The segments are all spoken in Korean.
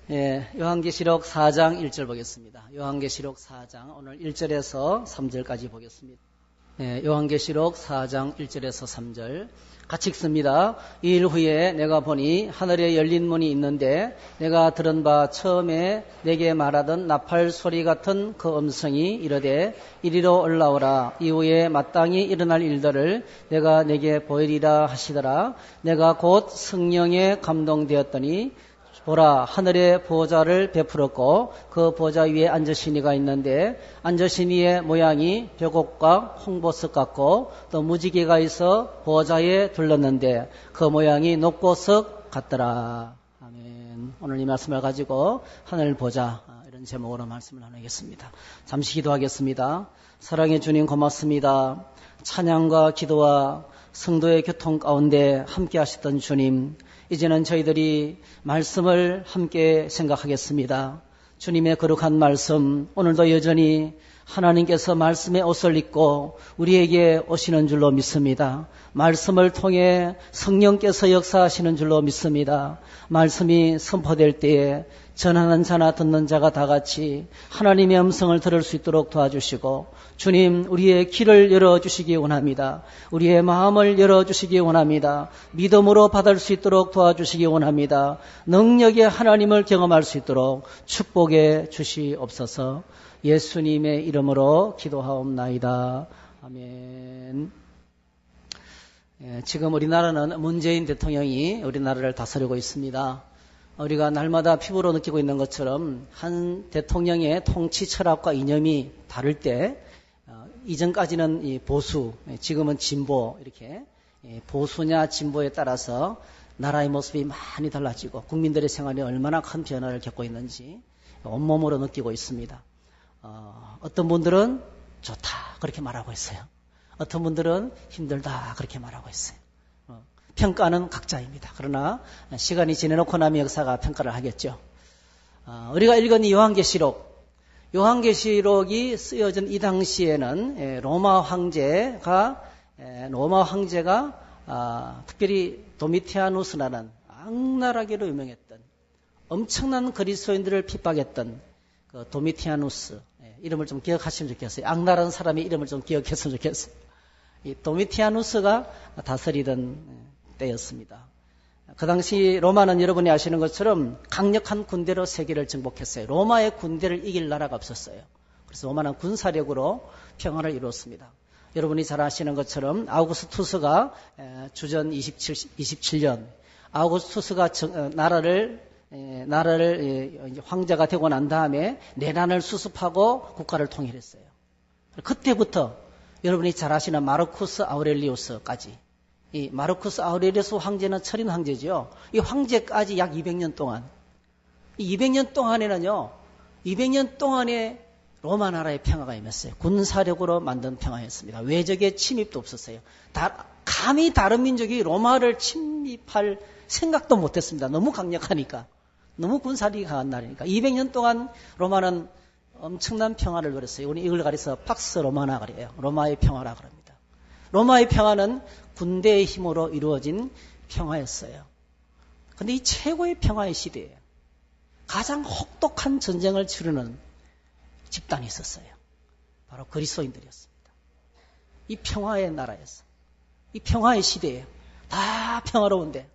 요한계시록 4장 1절 보겠습니다. 요한계시록 4장 오늘 1절에서 3절까지 보겠습니다. 요한계시록 4장 1절에서 3절 같이 읽습니다. 이 일 후에 내가 보니 하늘에 열린 문이 있는데 내가 들은 바 처음에 내게 말하던 나팔 소리 같은 그 음성이 이르되 이리로 올라오라. 이후에 마땅히 일어날 일들을 내가 내게 보이리라 하시더라. 내가 곧 성령에 감동되었더니 보라, 하늘에 보좌를 베풀었고 그 보좌 위에 앉으신 이가 있는데 앉으신 이의 모양이 벽옥과 홍보석 같고 또 무지개가 있어 보좌에 둘렀는데 그 모양이 녹보석 같더라. 아멘. 오늘 이 말씀을 가지고 하늘 보좌 이런 제목으로 말씀을 나누겠습니다. 잠시 기도하겠습니다. 사랑의 주님 고맙습니다. 찬양과 기도와 성도의 교통 가운데 함께 하셨던 주님, 이제는 저희들이 말씀을 함께 생각하겠습니다. 주님의 거룩한 말씀, 오늘도 여전히 하나님께서 말씀의 옷을 입고 우리에게 오시는 줄로 믿습니다. 말씀을 통해 성령께서 역사하시는 줄로 믿습니다. 말씀이 선포될 때에 전하는 자나 듣는 자가 다 같이 하나님의 음성을 들을 수 있도록 도와주시고, 주님, 우리의 귀를 열어주시기 원합니다. 우리의 마음을 열어주시기 원합니다. 믿음으로 받을 수 있도록 도와주시기 원합니다. 능력의 하나님을 경험할 수 있도록 축복해 주시옵소서. 예수님의 이름으로 기도하옵나이다. 아멘. 지금 우리나라는 문재인 대통령이 우리나라를 다스리고 있습니다. 우리가 날마다 피부로 느끼고 있는 것처럼 한 대통령의 통치 철학과 이념이 다를 때 이전까지는 이 보수, 지금은 진보, 이렇게 보수냐 진보에 따라서 나라의 모습이 많이 달라지고 국민들의 생활이 얼마나 큰 변화를 겪고 있는지 온몸으로 느끼고 있습니다. 어떤 분들은 좋다 그렇게 말하고 있어요. 어떤 분들은 힘들다 그렇게 말하고 있어요. 평가는 각자입니다. 그러나 시간이 지내놓고 나면 역사가 평가를 하겠죠. 우리가 읽은 이 요한계시록이 쓰여진 이 당시에는 로마 황제가 특별히 도미티아누스라는 악랄하기로 유명했던 엄청난 그리스도인들을 핍박했던 그 도미티아누스, 이름을 좀 기억하시면 좋겠어요. 악랄한 사람의 이름을 좀 기억했으면 좋겠어요. 이 도미티아누스가 다스리던 때였습니다. 그 당시 로마는 여러분이 아시는 것처럼 강력한 군대로 세계를 정복했어요. 로마의 군대를 이길 나라가 없었어요. 그래서 로마는 군사력으로 평화를 이루었습니다. 여러분이 잘 아시는 것처럼 아우구스투스가 주전 27년 아우구스투스가 나라를 황제가 되고 난 다음에 내란을 수습하고 국가를 통일했어요. 그때부터 여러분이 잘 아시는 마르쿠스 아우렐리우스까지, 이 마르쿠스 아우렐리우스 황제는 철인 황제죠. 이 황제까지 약 200년 동안, 이 200년 동안에는요, 200년 동안에 로마 나라의 평화가 임했어요. 군사력으로 만든 평화였습니다. 외적의 침입도 없었어요. 감히 다른 민족이 로마를 침입할 생각도 못했습니다. 너무 강력하니까. 너무 군사력이 강한 나라니까. 200년 동안 로마는 엄청난 평화를 누렸어요. 우리 이걸 가려서 팍스 로마나 그래요. 로마의 평화라 그럽니다. 로마의 평화는 군대의 힘으로 이루어진 평화였어요. 그런데 이 최고의 평화의 시대에 가장 혹독한 전쟁을 치르는 집단이 있었어요. 바로 그리스도인들이었습니다. 이 평화의 나라에서, 이 평화의 시대에 다 평화로운데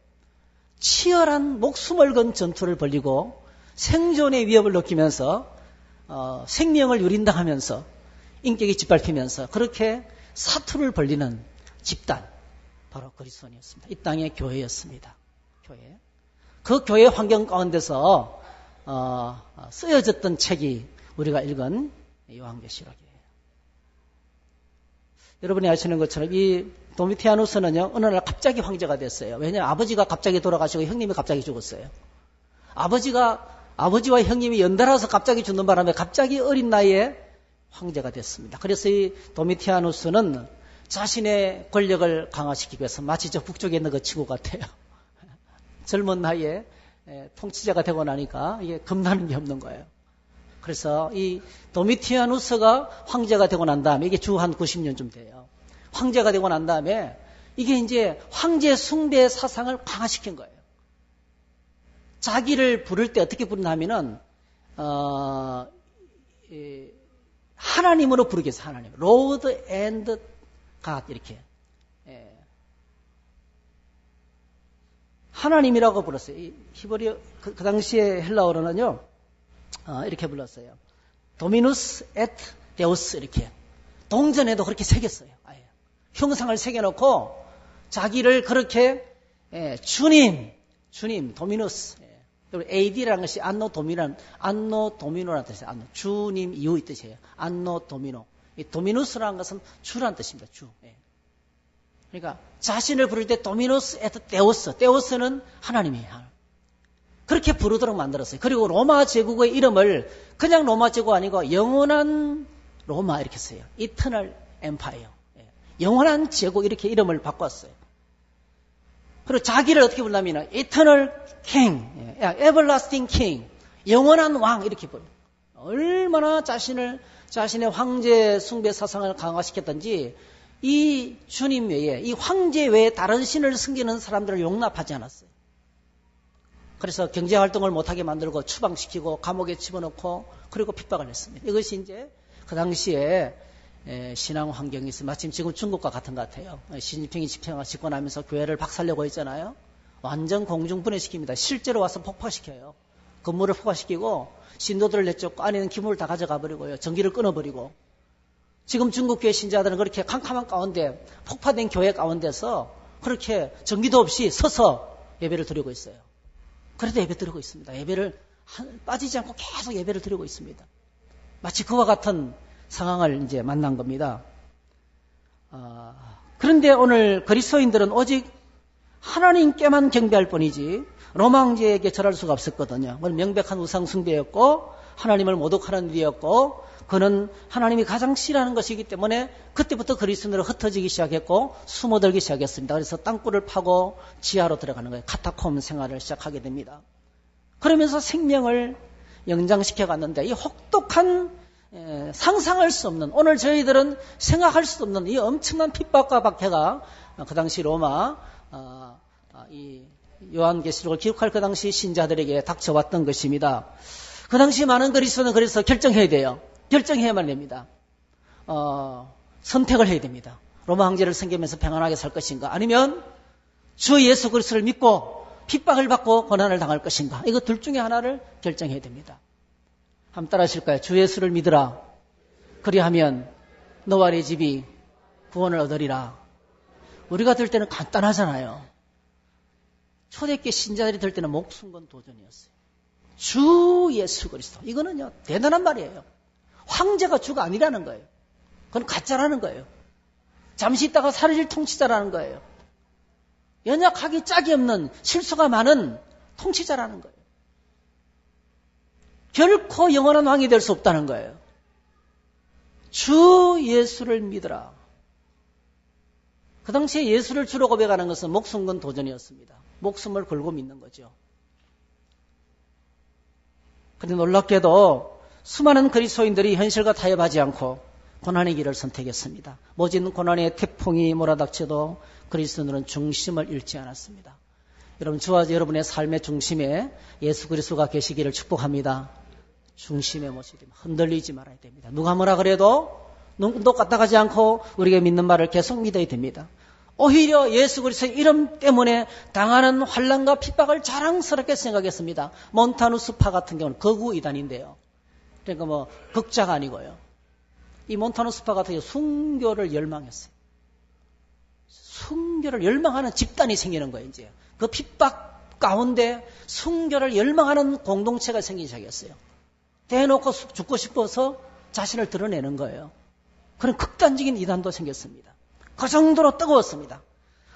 치열한 목숨을 건 전투를 벌이고 생존의 위협을 느끼면서 생명을 유린다 하면서 인격이 짓밟히면서 그렇게 사투를 벌리는 집단, 바로 그리스도인이었습니다. 이 땅의 교회였습니다. 교회. 그 교회 환경 가운데서 쓰여졌던 책이 우리가 읽은 요한계시록이에요. 여러분이 아시는 것처럼 이 도미티아누스는요, 어느 날 갑자기 황제가 됐어요. 왜냐하면 아버지가 갑자기 돌아가시고 형님이 갑자기 죽었어요. 아버지와 형님이 연달아서 갑자기 죽는 바람에 갑자기 어린 나이에 황제가 됐습니다. 그래서 이 도미티아누스는 자신의 권력을 강화시키기 위해서 마치 저 북쪽에 있는 그 친구 같아요. 젊은 나이에 통치자가 되고 나니까 이게 겁나는 게 없는 거예요. 그래서 이 도미티아누스가 황제가 되고 난 다음에 이게 주 한 90년쯤 돼요. 황제가 되고 난 다음에 이게 이제 황제 숭배 사상을 강화시킨 거예요. 자기를 부를 때 어떻게 부르나 하면은 하나님으로 부르겠어요. 하나님. Lord and God 이렇게. 하나님이라고 불렀어요. 히브리 그 당시에 헬라어로는요. 이렇게 불렀어요. 도미누스 et 데우스 이렇게. 동전에도 그렇게 새겼어요. 아예. 형상을 새겨놓고 자기를 그렇게 주님 도미누스. 그리고 AD라는 것이 안노 도미노라는 뜻이에요. 안노, 주님 이유 이 뜻이에요. 안노 도미노. 이 도미누스라는 것은 주라는 뜻입니다. 주. 그러니까 자신을 부를 때 도미누스 에트 데우스는 하나님이에요. 그렇게 부르도록 만들었어요. 그리고 로마 제국의 이름을 그냥 로마 제국 아니고 영원한 로마 이렇게 써요. Eternal Empire. 영원한 제국 이렇게 이름을 바꿨어요. 그리고 자기를 어떻게 부르냐면 Eternal King, Everlasting King, 영원한 왕 이렇게 불러요. 얼마나 자신의 황제 숭배 사상을 강화시켰던지 이 주님 외에 이 황제 외에 다른 신을 섬기는 사람들을 용납하지 않았어요. 그래서 경제활동을 못하게 만들고 추방시키고 감옥에 집어넣고 그리고 핍박을 했습니다. 이것이 이제 그 당시에 신앙 환경이 있어요. 마침 지금 중국과 같은 것 같아요. 시진핑이 집권하면서 교회를 박살내고 있잖아요. 완전 공중분해시킵니다. 실제로 와서 폭파시켜요. 건물을 폭파시키고 신도들을 내쫓고 안에 있는 기물을 다 가져가 버리고요. 전기를 끊어버리고. 지금 중국 교회 신자들은 그렇게 캄캄한 가운데 폭파된 교회 가운데서 그렇게 전기도 없이 서서 예배를 드리고 있어요. 그래도 예배 드리고 있습니다. 예배를 빠지지 않고 계속 예배를 드리고 있습니다. 마치 그와 같은 상황을 이제 만난 겁니다. 그런데 오늘 그리스도인들은 오직 하나님께만 경배할 뿐이지 로마 황제에게 절할 수가 없었거든요. 그건 명백한 우상 숭배였고 하나님을 모독하는 일이었고 그는 하나님이 가장 싫어하는 것이기 때문에 그때부터 그리스도인으로 흩어지기 시작했고 숨어들기 시작했습니다. 그래서 땅굴을 파고 지하로 들어가는 거예요. 카타콤 생활을 시작하게 됩니다. 그러면서 생명을 연장시켜 갔는데 이 혹독한 상상할 수 없는 오늘 저희들은 생각할 수 없는 이 엄청난 핍박과 박해가 그 당시 로마 이 요한계시록을 기록할 그 당시 신자들에게 닥쳐왔던 것입니다. 그 당시 많은 그리스도는 그래서 결정해야 돼요. 결정해야만 됩니다. 선택을 해야 됩니다. 로마 황제를 섬기면서 평안하게 살 것인가 아니면 주 예수 그리스도를 믿고 핍박을 받고 고난을 당할 것인가 이거 둘 중에 하나를 결정해야 됩니다. 한번 따라 하실까요? 주 예수를 믿으라. 그리하면 너와 네 집이 구원을 얻으리라. 우리가 들 때는 간단하잖아요. 초대교회 신자들이 들 때는 목숨 건 도전이었어요. 주 예수 그리스도. 이거는요 대단한 말이에요. 황제가 주가 아니라는 거예요. 그건 가짜라는 거예요. 잠시 있다가 사라질 통치자라는 거예요. 연약하기 짝이 없는 실수가 많은 통치자라는 거예요. 결코 영원한 왕이 될 수 없다는 거예요. 주 예수를 믿으라. 그 당시에 예수를 주로 고백하는 것은 목숨 건 도전이었습니다. 목숨을 걸고 믿는 거죠. 그런데 놀랍게도 수많은 그리스도인들이 현실과 타협하지 않고 고난의 길을 선택했습니다. 모진 고난의 태풍이 몰아닥쳐도 그리스도인들은 중심을 잃지 않았습니다. 여러분 저와 여러분의 삶의 중심에 예수 그리스도가 계시기를 축복합니다. 중심에 모시게 됩니다. 흔들리지 말아야 됩니다. 누가 뭐라 그래도 눈도 까딱하지 않고 우리가 믿는 말을 계속 믿어야 됩니다. 오히려 예수 그리스도의 이름 때문에 당하는 환난과 핍박을 자랑스럽게 생각했습니다. 몬타누스파 같은 경우는 거구 이단인데요. 그러니까 뭐 극자가 아니고요. 이 몬타누스파 같은 경우 순교를 열망했어요. 순교를 열망하는 집단이 생기는 거예요. 이제 그 핍박 가운데 순교를 열망하는 공동체가 생기기 시작했어요. 대놓고 죽고 싶어서 자신을 드러내는 거예요. 그런 극단적인 이단도 생겼습니다. 그 정도로 뜨거웠습니다.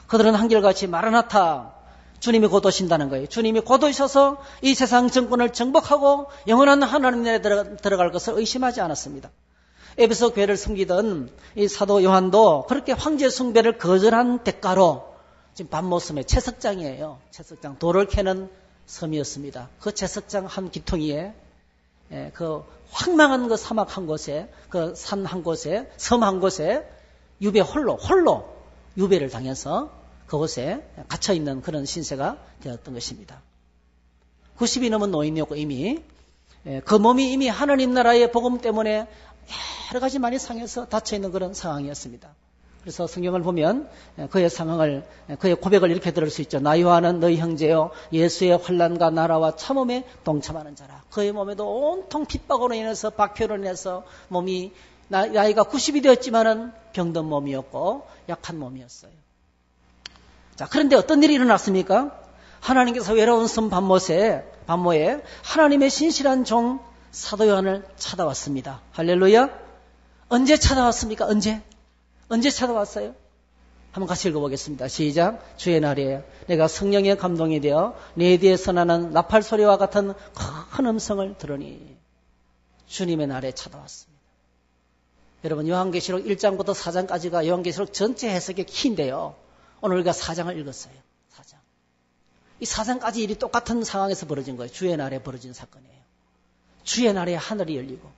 그들은 한결같이 마라나타 주님이 곧 오신다는 거예요. 주님이 곧 오셔서 이 세상 정권을 정복하고 영원한 하나님 나라에 들어갈 것을 의심하지 않았습니다. 에베소 교회를 섬기던 이 사도 요한도 그렇게 황제 숭배를 거절한 대가로 지금 밤모섬의 채석장이에요. 채석장, 돌을 캐는 섬이었습니다. 그 채석장 한 기퉁이에 그 황망한 그 사막 한 곳에 그 산 한 곳에 섬 한 곳에 유배 홀로 유배를 당해서 그곳에 갇혀있는 그런 신세가 되었던 것입니다. 90이 넘은 노인이었고 이미 그 몸이 이미 하나님 나라의 복음 때문에 여러 가지 많이 상해서 닫혀있는 그런 상황이었습니다. 그래서 성경을 보면 그의 상황을, 그의 고백을 이렇게 들을 수 있죠. 나 요한은 너희 형제요 예수의 환난과 나라와 참음에 동참하는 자라. 그의 몸에도 온통 핍박으로 인해서 박해로 인해서 몸이 나이가 90이 되었지만은 병든 몸이었고 약한 몸이었어요. 자, 그런데 어떤 일이 일어났습니까? 하나님께서 외로운 섬 밤모에 하나님의 신실한 종 사도 요한을 찾아왔습니다. 할렐루야. 언제 찾아왔습니까? 언제 찾아왔어요? 한번 같이 읽어보겠습니다. 시작. 주의 날에 내가 성령의 감동이 되어 내 뒤에서 나는 나팔 소리와 같은 큰 음성을 들으니 주님의 날에 찾아왔습니다. 여러분 요한계시록 1장부터 4장까지가 요한계시록 전체 해석의 키인데요. 오늘 우리가 4장을 읽었어요. 4장. 이 4장까지 일이 똑같은 상황에서 벌어진 거예요. 주의 날에 벌어진 사건이에요. 주의 날에 하늘이 열리고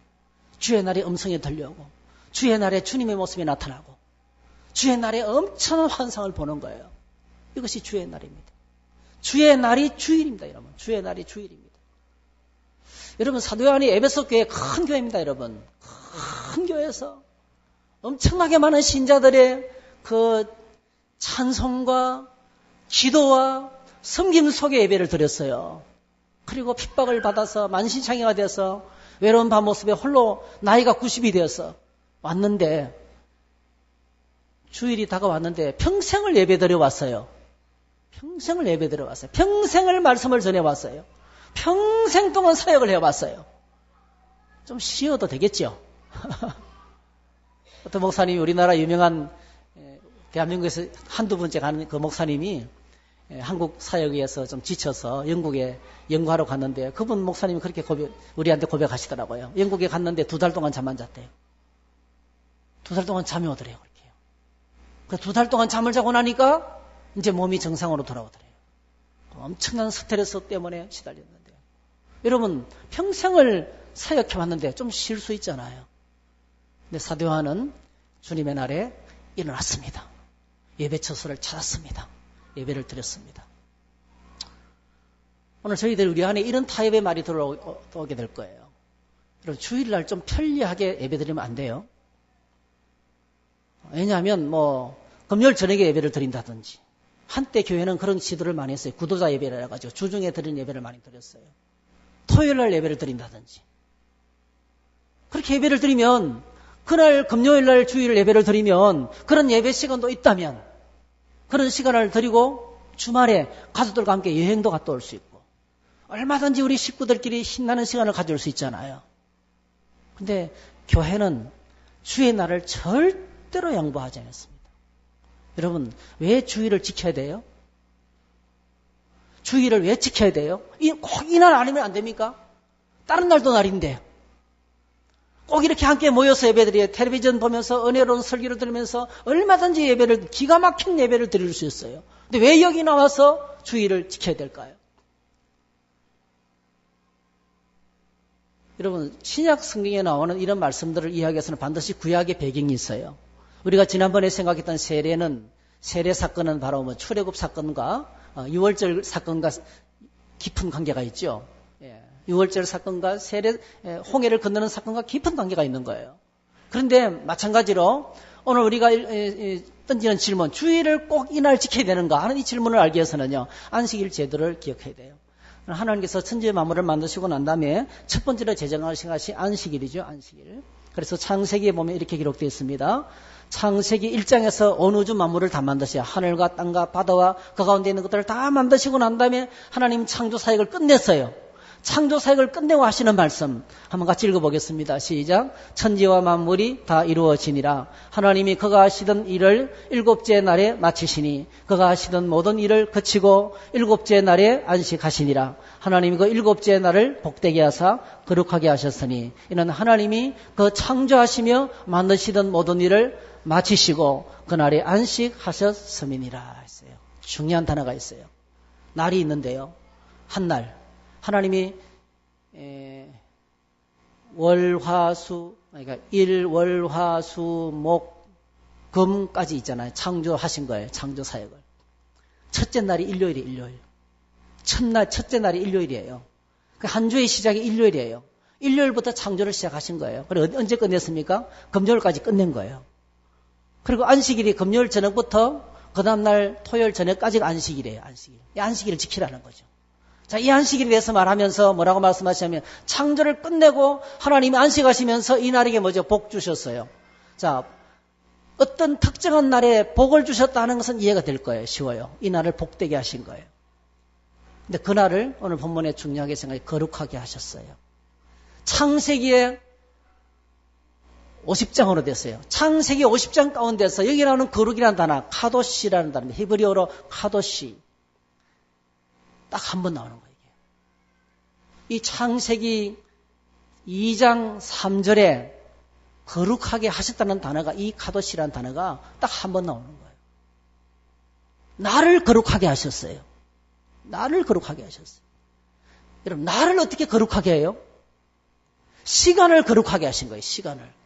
주의 날에 음성이 들려오고 주의 날에 주님의 모습이 나타나고 주의 날에 엄청난 환상을 보는 거예요. 이것이 주의 날입니다. 주의 날이 주일입니다. 여러분. 주의 날이 주일입니다. 여러분 사도 요한이 에베소 교회 큰 교회입니다. 여러분. 큰 교회에서 엄청나게 많은 신자들의 그 찬송과 기도와 섬김 속에 예배를 드렸어요. 그리고 핍박을 받아서 만신창이가 돼서 외로운 밤 모습에 홀로 나이가 90이 되어서 왔는데 주일이 다가왔는데 평생을 예배드려 왔어요. 평생을 예배드려 왔어요. 평생을 말씀을 전해왔어요. 평생 동안 사역을 해왔어요. 좀 쉬어도 되겠죠? 어떤 목사님이 우리나라 유명한 대한민국에서 한두 번째 가는 그 목사님이 한국 사역에서 좀 지쳐서 영국에 연구하러 갔는데 그분 목사님이 그렇게 우리한테 고백하시더라고요. 영국에 갔는데 2달 동안 잠 안 잤대요. 2달 동안 잠이 오더래요. 그렇게요. 그 2달 동안 잠을 자고 나니까 이제 몸이 정상으로 돌아오더래요. 엄청난 스트레스 때문에 시달렸는데요. 여러분 평생을 사역해왔는데 좀 쉴 수 있잖아요. 근데 사도 요한은 주님의 날에 일어났습니다. 예배 처소를 찾았습니다. 예배를 드렸습니다. 오늘 저희들 우리 안에 이런 타협의 말이 들어오게 될 거예요. 여러분 주일날 좀 편리하게 예배 드리면 안 돼요. 왜냐하면 금요일 저녁에 예배를 드린다든지 한때 교회는 그런 시도를 많이 했어요. 구도자 예배를 해가지고 주중에 드린 예배를 많이 드렸어요. 토요일날 예배를 드린다든지 그렇게 예배를 드리면 그날 금요일날 주일 예배를 드리면 그런 예배 시간도 있다면 그런 시간을 드리고 주말에 가족들과 함께 여행도 갔다 올 수 있고 얼마든지 우리 식구들끼리 신나는 시간을 가질 수 있잖아요. 근데 교회는 주의 날을 절대로 양보하지 않았습니다. 여러분 왜 주일을 지켜야 돼요? 주일을 왜 지켜야 돼요? 꼭 이 날 아니면 안 됩니까? 다른 날도 날인데 꼭 이렇게 함께 모여서 예배드려요. 텔레비전 보면서 은혜로운 설교를 들으면서 얼마든지 기가 막힌 예배를 드릴 수 있어요. 근데 왜 여기 나와서 주일을 지켜야 될까요? 여러분 신약 성경에 나오는 이런 말씀들을 이야기해서는 반드시 구약의 배경이 있어요. 우리가 지난번에 생각했던 세례 사건은 바로 출애굽 사건과 유월절 사건과 깊은 관계가 있죠. 유월절 사건과 홍해를 건너는 사건과 깊은 관계가 있는 거예요. 그런데 마찬가지로 오늘 우리가 던지는 질문, 주일을 꼭 이날 지켜야 되는가 하는 이 질문을 알기 위해서는요, 안식일 제도를 기억해야 돼요. 하나님께서 천지의 만물을 만드시고 난 다음에 첫 번째로 제정하신 것이 안식일이죠. 안식일. 그래서 창세기에 보면 이렇게 기록되어 있습니다. 창세기 1장에서 온 우주 만물을 다 만드셔. 하늘과 땅과 바다와 그 가운데 있는 것들을 다 만드시고 난 다음에 하나님 창조 사역을 끝냈어요. 창조 사역을 끝내고 하시는 말씀 한번 같이 읽어보겠습니다. 시작. 천지와 만물이 다 이루어지니라. 하나님이 그가 하시던 일을 일곱째 날에 마치시니 그가 하시던 모든 일을 그치고 일곱째 날에 안식하시니라. 하나님이 그 일곱째 날을 복되게 하사 거룩하게 하셨으니 이는 하나님이 그 창조하시며 만드시던 모든 일을 마치시고 그날에 안식하셨음이니라 했어요. 중요한 단어가 있어요. 날이 있는데요. 한 날 하나님이 그러니까 일, 월, 화, 수, 목, 금까지 있잖아요. 창조하신 거예요. 창조 사역을. 첫째 날이 일요일이에요. 일요일. 첫째 날이 일요일이에요. 한 주의 시작이 일요일이에요. 일요일부터 창조를 시작하신 거예요. 그리고 언제 끝냈습니까? 금요일까지 끝낸 거예요. 그리고 안식일이 금요일 저녁부터 그 다음날 토요일 저녁까지가 안식일이에요. 안식일. 이 안식일을 지키라는 거죠. 자, 이 안식일에 대해서 말하면서 뭐라고 말씀하시냐면 창조를 끝내고 하나님이 안식하시면서 이 날에게 뭐죠? 복 주셨어요. 자, 어떤 특정한 날에 복을 주셨다는 것은 이해가 될 거예요. 쉬워요. 이 날을 복되게 하신 거예요. 근데 그 날을 오늘 본문에 중요하게 생각해 거룩하게 하셨어요. 창세기에 50장으로 됐어요. 창세기 50장 가운데서 여기 나오는 거룩이라는 단어, 카도시라는 단어입니다. 히브리어로 카도시. 딱 한 번 나오는 거예요. 이 창세기 2장 3절에 거룩하게 하셨다는 단어가, 이 카도시라는 단어가 딱 한 번 나오는 거예요. 나를 거룩하게 하셨어요. 나를 거룩하게 하셨어요. 여러분, 나를 어떻게 거룩하게 해요? 시간을 거룩하게 하신 거예요. 시간을.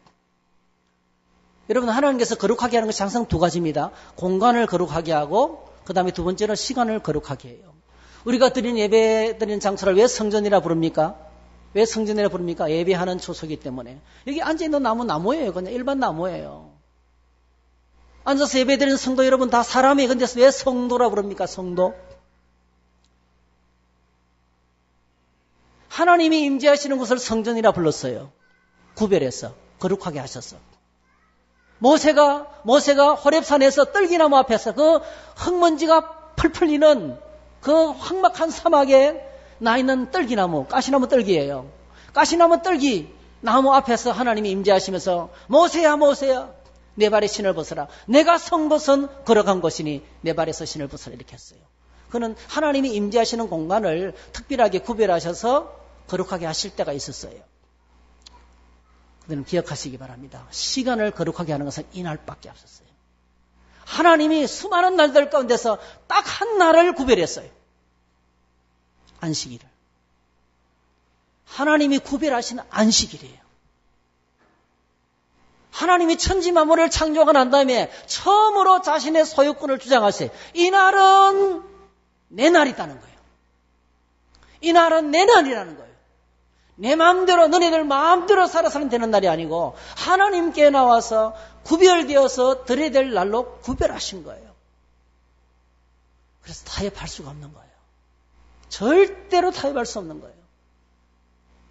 여러분, 하나님께서 거룩하게 하는 것이 항상 두 가지입니다. 공간을 거룩하게 하고 그 다음에 두 번째는 시간을 거룩하게 해요. 우리가 드린 예배 드리는 장소를 왜 성전이라 부릅니까? 왜 성전이라 부릅니까? 예배하는 초소이기 때문에. 여기 앉아있는 나무예요. 그냥 일반 나무예요. 앉아서 예배 드리는 성도 여러분 다 사람이에요. 근데 왜 성도라 부릅니까? 성도. 하나님이 임재하시는 곳을 성전이라 불렀어요. 구별해서 거룩하게 하셨어. 모세가 호렙산에서 떨기나무 앞에서 그 흙먼지가 풀풀 리는 그 황막한 사막에 나 있는 떨기나무, 가시나무 떨기예요. 가시나무 떨기 나무 앞에서 하나님이 임재하시면서 모세야 내 발에 신을 벗어라. 내가 성벗은 거룩한 것이니 내 발에서 신을 벗어라. 이렇게 했어요. 그는 하나님이 임재하시는 공간을 특별하게 구별하셔서 거룩하게 하실 때가 있었어요. 그들은 기억하시기 바랍니다. 시간을 거룩하게 하는 것은 이 날밖에 없었어요. 하나님이 수많은 날들 가운데서 딱 한 날을 구별했어요. 안식일을. 하나님이 구별하신 안식일이에요. 하나님이 천지 만물을 창조하고 난 다음에 처음으로 자신의 소유권을 주장하세요. 이 날은 내 날이라는 거예요. 이 날은 내 날이라는 거예요. 내 마음대로 너네들 마음대로 살아서는 되는 날이 아니고 하나님께 나와서 구별되어서 드려야 될 날로 구별하신 거예요. 그래서 타협할 수가 없는 거예요. 절대로 타협할 수 없는 거예요.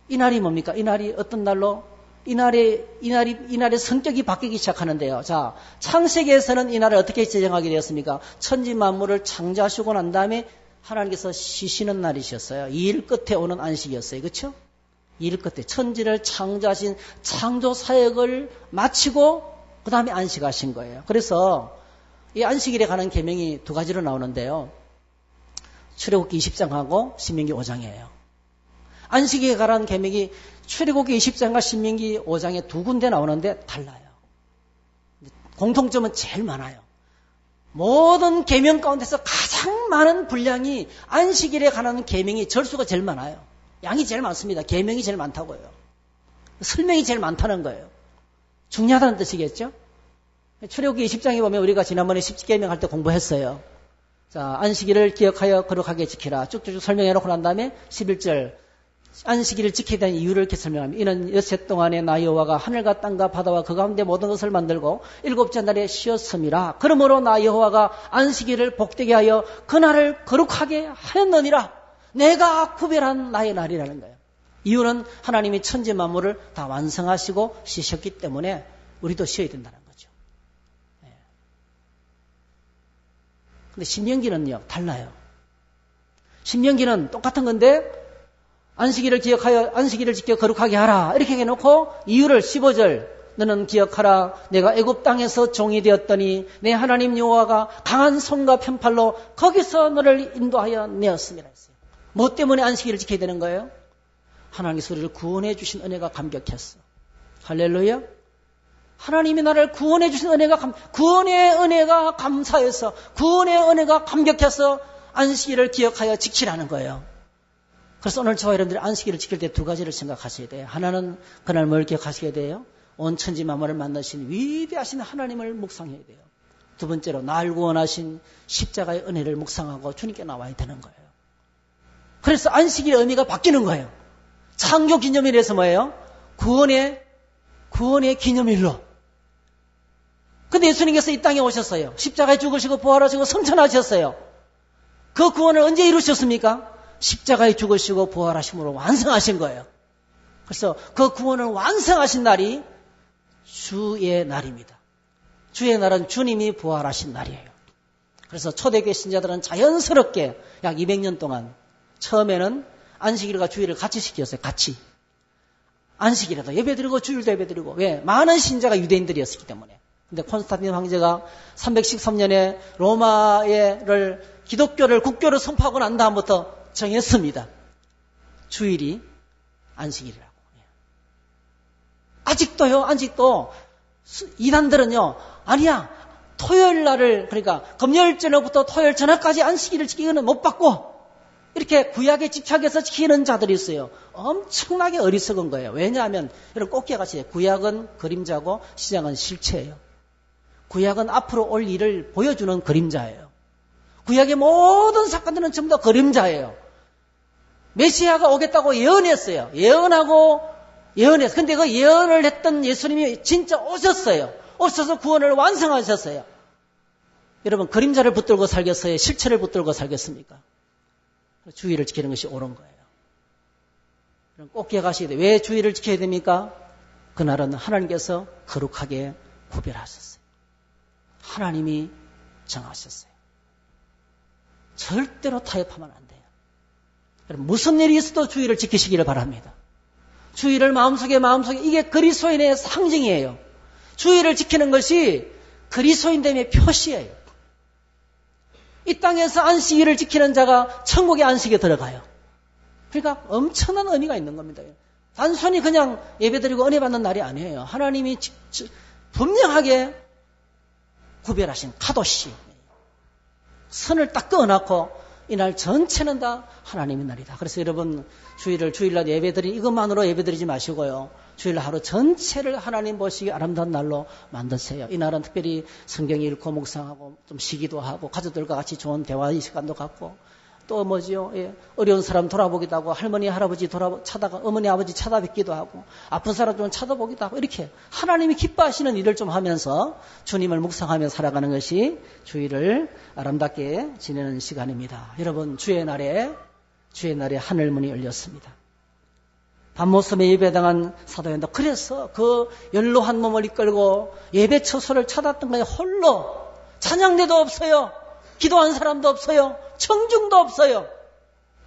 이 날이 뭡니까? 이 날이 어떤 날로? 이 날의 성격이 바뀌기 시작하는데요. 자, 창세기에서는 이 날을 어떻게 제정하게 되었습니까? 천지 만물을 창조하시고 난 다음에 하나님께서 쉬시는 날이셨어요. 2일 끝에 오는 안식이었어요. 그렇죠? 2일 끝에 천지를 창조하신 창조 사역을 마치고 그 다음에 안식하신 거예요. 그래서 이 안식일에 관한 계명이 두 가지로 나오는데요. 출애굽기 20장하고 신명기 5장이에요. 안식일에 관한 계명이 출애굽기 20장과 신명기 5장에 두 군데 나오는데 달라요. 공통점은 제일 많아요. 모든 계명 가운데서 가장 많은 분량이 안식일에 관한 계명이 절수가 제일 많아요. 양이 제일 많습니다. 계명이 제일 많다고요. 설명이 제일 많다는 거예요. 중요하다는 뜻이겠죠? 출애굽기 20장에 보면 우리가 지난번에 10계명 할 때 공부했어요. 자, 안식일을 기억하여 거룩하게 지키라. 쭉쭉 설명해놓고 난 다음에 11절 안식일을 지키게 된 이유를 이렇게 설명합니다. 이는 엿새 동안에 나 여호와가 하늘과 땅과 바다와 그 가운데 모든 것을 만들고 일곱째 날에 쉬었음이라. 그러므로 나 여호와가 안식일을 복되게 하여 그날을 거룩하게 하였느니라. 내가 구별한 나의 날이라는 거예요. 이유는 하나님이 천지 만물을 다 완성하시고 쉬셨기 때문에 우리도 쉬어야 된다는 거죠. 근데 신명기는요, 달라요. 신명기는 똑같은 건데 안식일을 기억하여 안식일을 지켜 거룩하게 하라 이렇게 해놓고 이유를 15절 너는 기억하라. 내가 애굽 땅에서 종이 되었더니 내 하나님 여호와가 강한 손과 편팔로 거기서 너를 인도하여 내었음이라 했어요. 뭐 때문에 안식일을 지켜야 되는 거예요? 하나님께서 우리를 구원해 주신 은혜가 감격했어. 할렐루야. 하나님이 나를 구원해 주신 구원의 은혜가 감사해서 구원의 은혜가 감격해서 안식일을 기억하여 지키라는 거예요. 그래서 오늘 저와 여러분들이 안식일을 지킬 때 두 가지를 생각하셔야 돼요. 하나는 그날 뭘 기억하셔야 돼요? 온 천지 만물을 만드신 위대하신 하나님을 묵상해야 돼요. 두 번째로 날 구원하신 십자가의 은혜를 묵상하고 주님께 나와야 되는 거예요. 그래서 안식일의 의미가 바뀌는 거예요. 창조 기념일에서 뭐예요? 구원의 기념일로. 근데 예수님께서 이 땅에 오셨어요. 십자가에 죽으시고 부활하시고 승천하셨어요. 그 구원을 언제 이루셨습니까? 십자가에 죽으시고 부활하심으로 완성하신 거예요. 그래서 그 구원을 완성하신 날이 주의 날입니다. 주의 날은 주님이 부활하신 날이에요. 그래서 초대교회 신자들은 자연스럽게 약 200년 동안 처음에는 안식일과 주일을 같이 시켰어요. 같이. 안식일에도 예배드리고 주일도 예배드리고. 왜? 많은 신자가 유대인들이었기 때문에. 근데 콘스탄틴 황제가 313년에 로마를 기독교를 국교로 선포하고 난 다음부터 정했습니다. 주일이 안식일이라고. 아직도 이단들은요, 아니야, 토요일 날을, 그러니까 금요일 저녁부터 토요일 저녁까지 안식일을 지키기는 못 받고, 이렇게 구약에 집착해서 지키는 자들이 있어요. 엄청나게 어리석은 거예요. 왜냐하면, 여러분 꼭 기억하세요. 구약은 그림자고 신약은 실체예요. 구약은 앞으로 올 일을 보여주는 그림자예요. 구약의 모든 사건들은 전부 다 그림자예요. 메시아가 오겠다고 예언했어요. 예언했어요. 근데 그 예언을 했던 예수님이 진짜 오셨어요. 오셔서 구원을 완성하셨어요. 여러분, 그림자를 붙들고 살겠어요? 실체를 붙들고 살겠습니까? 주의를 지키는 것이 옳은 거예요. 꼭 기억하셔야 돼요. 왜 주의를 지켜야 됩니까? 그날은 하나님께서 거룩하게 구별하셨어요. 하나님이 정하셨어요. 절대로 타협하면 안 돼요. 여러분, 무슨 일이 있어도 주의를 지키시기를 바랍니다. 주의를 마음속에 이게 그리스도인의 상징이에요. 주의를 지키는 것이 그리스도인됨의 표시예요. 이 땅에서 안식일을 지키는 자가 천국의 안식에 들어가요. 그러니까 엄청난 의미가 있는 겁니다. 단순히 그냥 예배드리고 은혜 받는 날이 아니에요. 하나님이 분명하게 구별하신 카도시 선을 딱 그어놓고 이날 전체는 다 하나님의 날이다. 그래서 여러분 주일날 예배드리 이것만으로 예배드리지 마시고요. 주일날 하루 전체를 하나님 보시기 아름다운 날로 만드세요. 이날은 특별히 성경 읽고 묵상하고 좀 쉬기도 하고 가족들과 같이 좋은 대화 시간도 갖고 또 뭐지요? 예, 어려운 사람 돌아보기도 하고 할머니 할아버지 어머니 아버지 찾아뵙기도 하고 아픈 사람 좀 찾아보기도 하고 이렇게 하나님이 기뻐하시는 일을 좀 하면서 주님을 묵상하며 살아가는 것이 주일을 아름답게 지내는 시간입니다. 여러분 주의 날에 하늘문이 열렸습니다. 밤모섬에 예배당한 사도연도 그래서 그 연로한 몸을 이끌고 예배 처소를 찾았던 거예요. 홀로 찬양대도 없어요. 기도한 사람도 없어요. 청중도 없어요.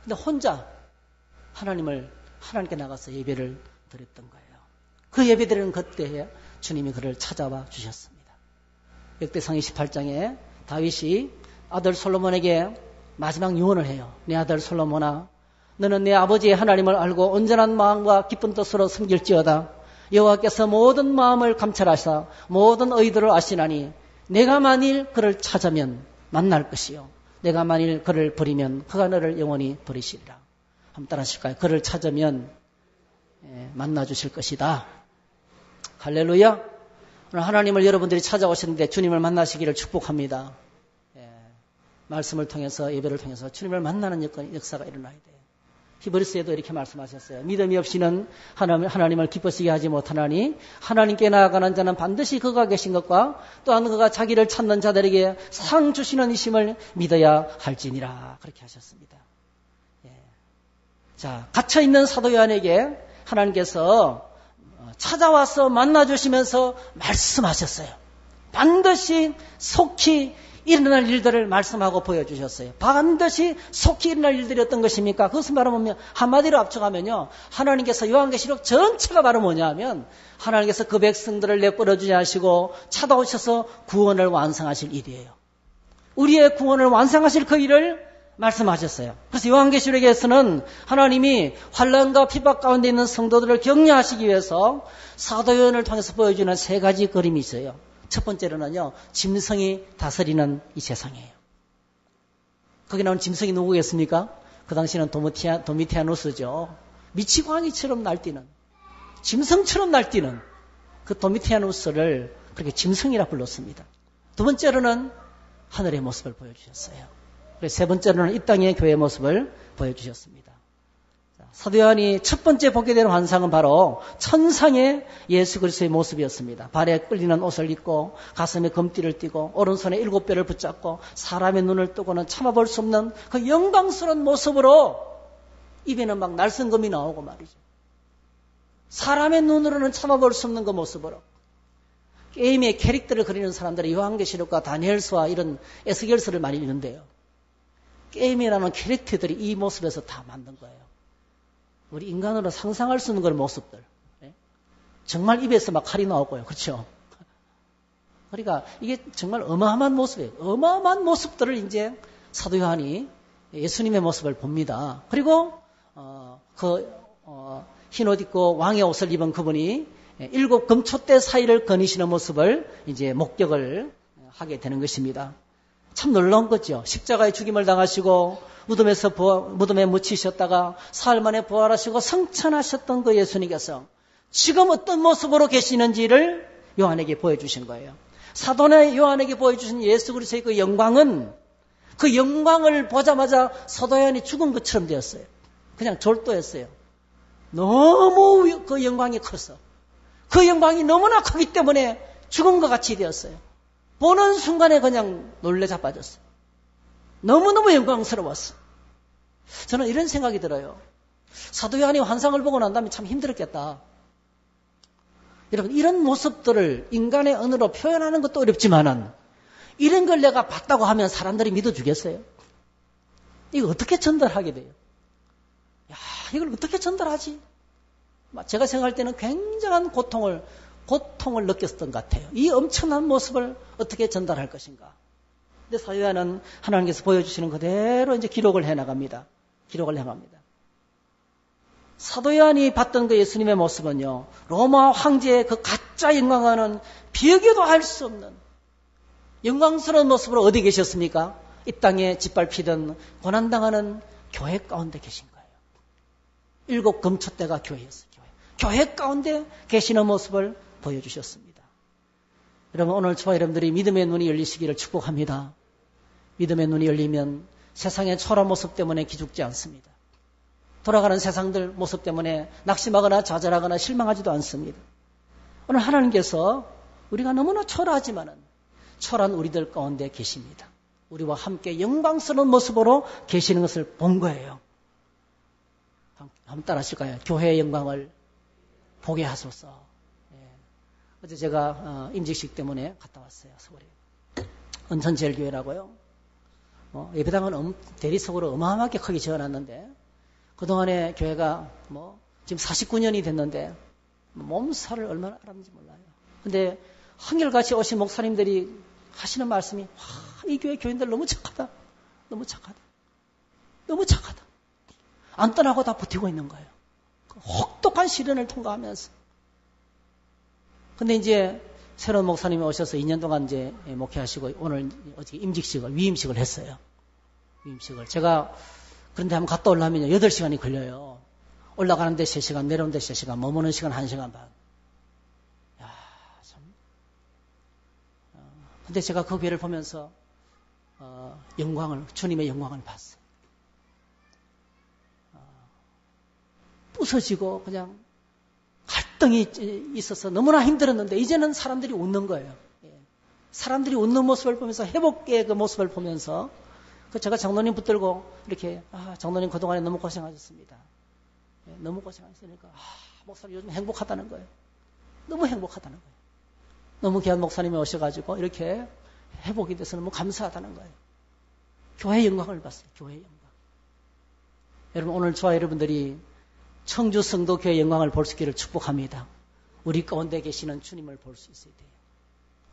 근데 혼자 하나님께 나가서 예배를 드렸던 거예요. 그 예배 드리는 그때에 주님이 그를 찾아와 주셨습니다. 역대상 28장에 다윗이 아들 솔로몬에게 마지막 유언을 해요. 내 아들 솔로몬아, 너는 내 아버지의 하나님을 알고 온전한 마음과 기쁜 뜻으로 섬길지어다. 여호와께서 모든 마음을 감찰하사 모든 의도를 아시나니 내가 만일 그를 찾으면 만날 것이요. 내가 만일 그를 버리면 그가 너를 영원히 버리시리라. 한번 따라하실까요? 그를 찾으면 만나 주실 것이다. 할렐루야. 오늘 하나님을 여러분들이 찾아오시는데 주님을 만나시기를 축복합니다. 말씀을 통해서 예배를 통해서 주님을 만나는 역사가 일어나야 돼요. 히브리서에도 이렇게 말씀하셨어요. 믿음이 없이는 하나님을 기쁘시게 하지 못하나니 하나님께 나아가는 자는 반드시 그가 계신 것과 또한 그가 자기를 찾는 자들에게 상 주시는 이심을 믿어야 할지니라. 그렇게 하셨습니다. 자, 갇혀있는 사도 요한에게 하나님께서 찾아와서 만나주시면서 말씀하셨어요. 반드시 속히 일어날 일들을 말씀하고 보여주셨어요. 반드시 속히 일어날 일들이 어떤 것입니까? 그것은 바로 뭐냐? 한마디로 합쳐가면요. 하나님께서 요한계시록 전체가 바로 뭐냐면 하나님께서 그 백성들을 내버려주지 않으시고 찾아오셔서 구원을 완성하실 일이에요. 우리의 구원을 완성하실 그 일을 말씀하셨어요. 그래서 요한계시록에서는 하나님이 환난과 핍박 가운데 있는 성도들을 격려하시기 위해서 사도 요한을 통해서 보여주는 세 가지 그림이 있어요. 첫 번째로는요, 짐승이 다스리는 이 세상이에요. 거기 나온 짐승이 누구겠습니까? 그 당시에는 도미티아누스죠. 미치광이처럼 날뛰는, 짐승처럼 날뛰는 그 도미티아누스를 그렇게 짐승이라 불렀습니다. 두 번째로는 하늘의 모습을 보여주셨어요. 그래서 세 번째로는 이 땅의 교회의 모습을 보여주셨습니다. 사도 요한이 첫 번째 보게 되는 환상은 바로 천상의 예수 그리스도의 모습이었습니다. 발에 끌리는 옷을 입고 가슴에 금띠를 띠고 오른손에 7뼈를 붙잡고 사람의 눈을 뜨고는 참아볼 수 없는 그 영광스러운 모습으로 입에는 막 날성금이 나오고 말이죠. 사람의 눈으로는 참아볼 수 없는 그 모습으로 게임의 캐릭터를 그리는 사람들이 요한계시록과 다니엘서와 이런 에스겔서를 많이 읽는데요. 게임이라는 캐릭터들이 이 모습에서 다 만든 거예요. 우리 인간으로 상상할 수 있는 그런 모습들. 정말 입에서 막 칼이 나오고요. 그렇죠? 그러니까 이게 정말 어마어마한 모습이에요. 어마어마한 모습들을 이제 사도 요한이 예수님의 모습을 봅니다. 그리고 흰 옷 입고 왕의 옷을 입은 그분이 7 금촛대 사이를 거니시는 모습을 이제 목격을 하게 되는 것입니다. 참 놀라운 거죠. 십자가의 죽임을 당하시고 무덤에 묻히셨다가 사흘 만에 부활하시고 성천하셨던 그 예수님께서 지금 어떤 모습으로 계시는지를 요한에게 보여주신 거예요. 사도나 요한에게 보여주신 예수 그리스도의 그 영광은 그 영광을 보자마자 사도 요한이 죽은 것처럼 되었어요. 그냥 졸도했어요. 너무 그 영광이 컸어. 그 영광이 너무나 크기 때문에 죽은 것 같이 되었어요. 보는 순간에 그냥 놀래 자빠졌어요. 너무너무 영광스러웠어. 저는 이런 생각이 들어요. 사도 요한이 환상을 보고 난 다음에 참 힘들었겠다. 여러분, 이런 모습들을 인간의 언어로 표현하는 것도 어렵지만은 이런 걸 내가 봤다고 하면 사람들이 믿어주겠어요? 이거 어떻게 전달하게 돼요? 야, 이걸 어떻게 전달하지? 제가 생각할 때는 굉장한 고통을 느꼈던 것 같아요. 이 엄청난 모습을 어떻게 전달할 것인가? 근데 사도 요한은 하나님께서 보여주시는 그대로 이제 기록을 해나갑니다. 사도 요한이 봤던 그 예수님의 모습은요, 로마 황제의 그 가짜 영광과는 비교도 할 수 없는 영광스러운 모습으로 어디 계셨습니까? 이 땅에 짓밟히던 고난당하는 교회 가운데 계신 거예요. 7 금촛대가 교회였어요. 교회 가운데 계시는 모습을 보여주셨습니다. 여러분, 오늘 저와 여러분들이 믿음의 눈이 열리시기를 축복합니다. 믿음의 눈이 열리면 세상의 초라한 모습 때문에 기죽지 않습니다. 돌아가는 세상들 모습 때문에 낙심하거나 좌절하거나 실망하지도 않습니다. 오늘 하나님께서 우리가 너무나 초라하지만은 초라한 우리들 가운데 계십니다. 우리와 함께 영광스러운 모습으로 계시는 것을 본 거예요. 한번 따라 하실까요? 교회의 영광을 보게 하소서. 어제 제가 임직식 때문에 갔다 왔어요. 서울에. 은천제일교회라고요. 예배당은 대리석으로 어마어마하게 크게 지어놨는데 그동안에 교회가 지금 49년이 됐는데 몸살을 얼마나 알았는지 몰라요. 근데 한결같이 오신 목사님들이 하시는 말씀이 이 교회 교인들 너무 착하다. 안 떠나고 다 버티고 있는 거예요. 혹독한 시련을 통과하면서. 근데 이제 새로운 목사님이 오셔서 2년 동안 이제 목회하시고 오늘 어저께 위임식을 했어요. 제가 그런데 한번 갔다 오려면 8시간이 걸려요. 올라가는데 3시간, 내려오는데 3시간, 머무는 시간 1시간 반. 야, 참. 근데 제가 그 교회를 보면서 주님의 영광을 봤어요. 부서지고 그냥 갈등이 있어서 너무나 힘들었는데 이제는 사람들이 웃는 거예요. 사람들이 웃는 모습을 보면서 회복의 그 모습을 보면서 제가 장로님 붙들고 이렇게 장로님 그동안에 너무 고생하셨습니다. 너무 고생하셨으니까 목사님 요즘 행복하다는 거예요. 너무 행복하다는 거예요. 너무 귀한 목사님이 오셔가지고 이렇게 회복이 돼서 너무 감사하다는 거예요. 교회의 영광을 봤어요. 교회의 영광. 여러분, 오늘 저와 여러분들이 청주 성도교회의 영광을 볼 수 있기를 축복합니다. 우리 가운데 계시는 주님을 볼 수 있어야 돼요.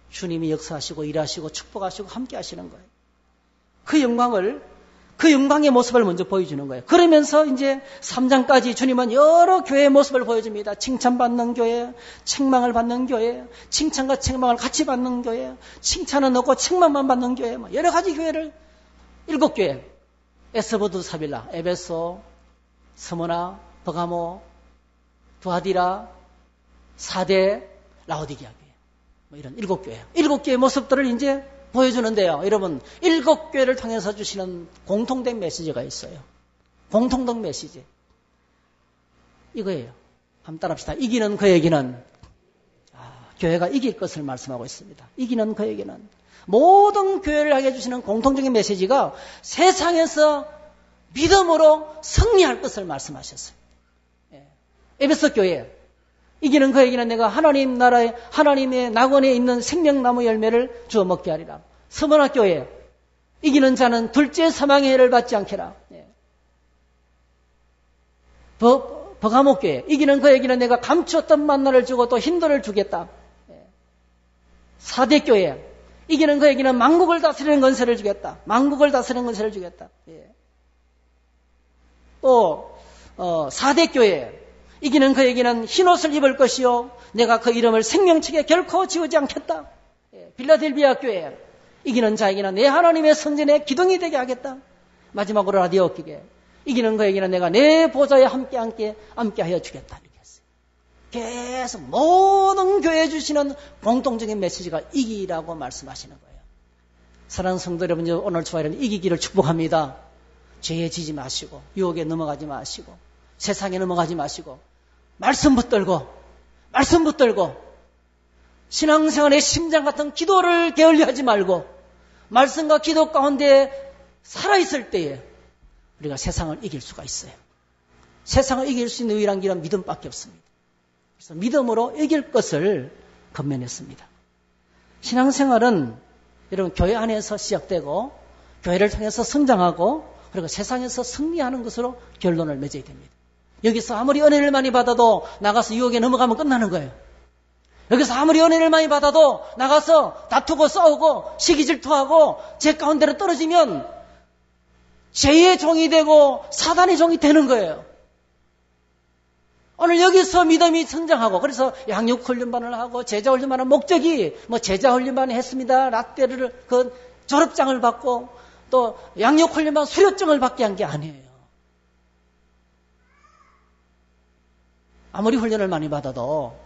주님이 역사하시고 일하시고 축복하시고 함께 하시는 거예요. 그 영광의 모습을 먼저 보여주는 거예요. 그러면서 이제 3장까지 주님은 여러 교회의 모습을 보여줍니다. 칭찬받는 교회, 책망을 받는 교회, 칭찬과 책망을 같이 받는 교회, 칭찬은 없고 책망만 받는 교회, 여러 가지 교회를 7교회, 에스보드 사빌라, 에베소, 스모나, 버가모, 두아디라, 사대, 라오디게아 교회, 이런 7교회. 7교회의 모습들을 이제 보여주는데요. 여러분, 7교회를 통해서 주시는 공통된 메시지가 있어요. 공통된 메시지. 이거예요. 한번 따라합시다. 이기는 그에게는 교회가 이길 것을 말씀하고 있습니다. 이기는 그에게는 모든 교회를 하게 해주시는 공통적인 메시지가 세상에서 믿음으로 승리할 것을 말씀하셨어요. 에베소 교회 이기는 그에게는 내가 하나님 나라의 하나님의 낙원에 있는 생명나무 열매를 주어 먹게 하리라. 서문학 교회 이기는 자는 둘째 사망의 해를 받지 않게라. 버가목 교회 이기는 그에게는 내가 감추었던 만나를 주고 또 힌도를 주겠다. 사대 교회 이기는 그에게는 만국을 다스리는 권세를 주겠다. 만국을 다스리는 권세를 주겠다. 또 사대 교회 이기는 그에게는 흰옷을 입을 것이요 내가 그 이름을 생명책에 결코 지우지 않겠다. 빌라델비아 교회 이기는 자에게는 내 하나님의 성전에 기둥이 되게 하겠다. 마지막으로 라디오 기계 이기는 그에게는 내가 내 보좌에 함께 하여 주겠다. 이렇게 했어요. 계속 모든 교회에 주시는 공통적인 메시지가 이기라고 말씀하시는 거예요. 사랑하는 성도 여러분, 오늘 주일은 이기기를 축복합니다. 죄에 지지 마시고 유혹에 넘어가지 마시고 세상에 넘어가지 마시고 말씀 붙들고 신앙생활의 심장 같은 기도를 게을리하지 말고 말씀과 기도 가운데 살아있을 때에 우리가 세상을 이길 수가 있어요. 세상을 이길 수 있는 유일한 길은 믿음밖에 없습니다. 그래서 믿음으로 이길 것을 건면했습니다. 신앙생활은 여러분 교회 안에서 시작되고 교회를 통해서 성장하고 그리고 세상에서 승리하는 것으로 결론을 맺어야 됩니다. 여기서 아무리 은혜를 많이 받아도 나가서 유혹에 넘어가면 끝나는 거예요. 여기서 아무리 은혜를 많이 받아도 나가서 다투고 싸우고 시기질투하고 제 가운데로 떨어지면 죄의 종이 되고 사단의 종이 되는 거예요. 오늘 여기서 믿음이 성장하고 그래서 양육훈련반을 하고 제자훈련반의 목적이 제자훈련반을 했습니다. 라떼를 졸업장을 받고 또 양육훈련반 수료증을 받게 한 게 아니에요. 아무리 훈련을 많이 받아도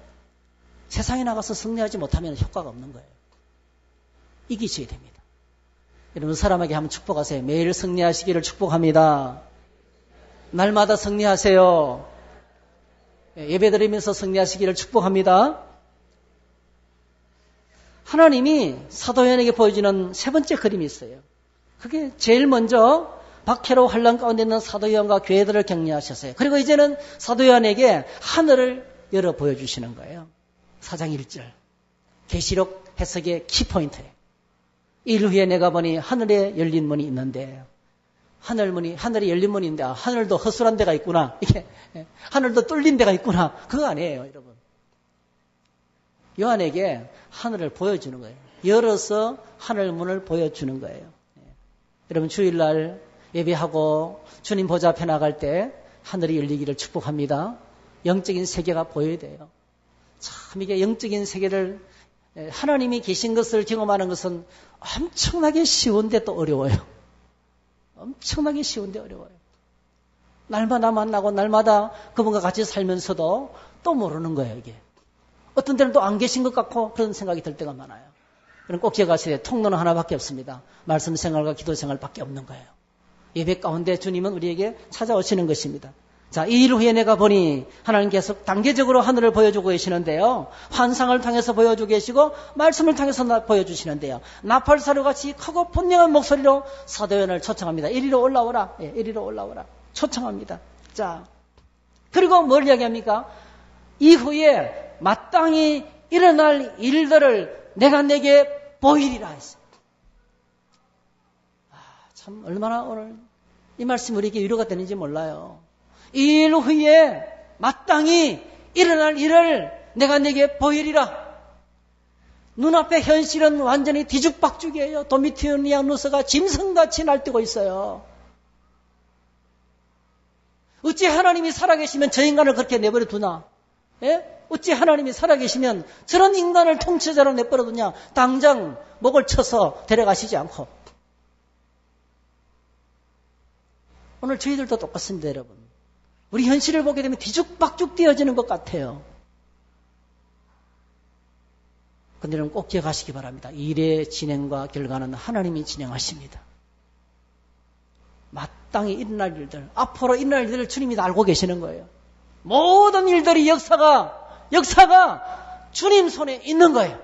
세상에 나가서 승리하지 못하면 효과가 없는 거예요. 이기셔야 됩니다. 여러분 사람에게 한번 축복하세요. 매일 승리하시기를 축복합니다. 날마다 승리하세요. 예배드리면서 승리하시기를 축복합니다. 하나님이 사도 요한에게 보여주는 세 번째 그림이 있어요. 그게 제일 먼저 박해로 환난 가운데 있는 사도 요한과 교회들을 격려하셨어요. 그리고 이제는 사도 요한에게 하늘을 열어 보여주시는 거예요. 4장 1절 계시록 해석의 키포인트예요. 일 후에 내가 보니 하늘에 열린 문이 있는데 하늘이 열린 문이 있는데 하늘도 허술한 데가 있구나. 이게 하늘도 뚫린 데가 있구나. 그거 아니에요, 여러분. 요한에게 하늘을 보여주는 거예요. 열어서 하늘 문을 보여주는 거예요. 여러분 주일날 예배하고 주님 보좌 앞에 나갈 때 하늘이 열리기를 축복합니다. 영적인 세계가 보여야 돼요. 참 이게 영적인 세계를 하나님이 계신 것을 경험하는 것은 엄청나게 쉬운데 또 어려워요. 엄청나게 쉬운데 어려워요. 날마다 만나고 날마다 그분과 같이 살면서도 또 모르는 거예요, 이게. 어떤 때는 또 안 계신 것 같고 그런 생각이 들 때가 많아요. 그럼 꼭 기억하셔야 돼요. 통로는 하나밖에 없습니다. 말씀 생활과 기도 생활밖에 없는 거예요. 예배 가운데 주님은 우리에게 찾아오시는 것입니다. 자, 이 일 후에 내가 보니 하나님 계속 단계적으로 하늘을 보여주고 계시는데요. 환상을 통해서 보여주고 계시고 말씀을 통해서 보여주시는데요. 나팔사료같이 크고 분명한 목소리로 사도 요한을 초청합니다. 이리로 올라오라. 이리로 올라오라. 초청합니다. 자, 그리고 뭘 이야기합니까? 이후에 마땅히 일어날 일들을 내가 내게 보이리라 했어요. 참 얼마나 오늘 이 말씀이 우리에게 위로가 되는지 몰라요. 이 일 후에 마땅히 일어날 일을 내가 내게 보이리라. 눈앞의 현실은 완전히 뒤죽박죽이에요. 도미티오니아누스가 짐승같이 날뛰고 있어요. 어찌 하나님이 살아계시면 저 인간을 그렇게 내버려 두나? 어찌 하나님이 살아계시면 저런 인간을 통치자로 내버려 두냐? 당장 목을 쳐서 데려가시지 않고. 오늘 저희들도 똑같습니다, 여러분. 우리 현실을 보게 되면 뒤죽박죽 되어지는 것 같아요. 그런데 여러분 꼭 기억하시기 바랍니다. 일의 진행과 결과는 하나님이 진행하십니다. 마땅히 일어날 일들, 앞으로 일어날 일들을 주님이 다 알고 계시는 거예요. 모든 일들이 역사가 주님 손에 있는 거예요.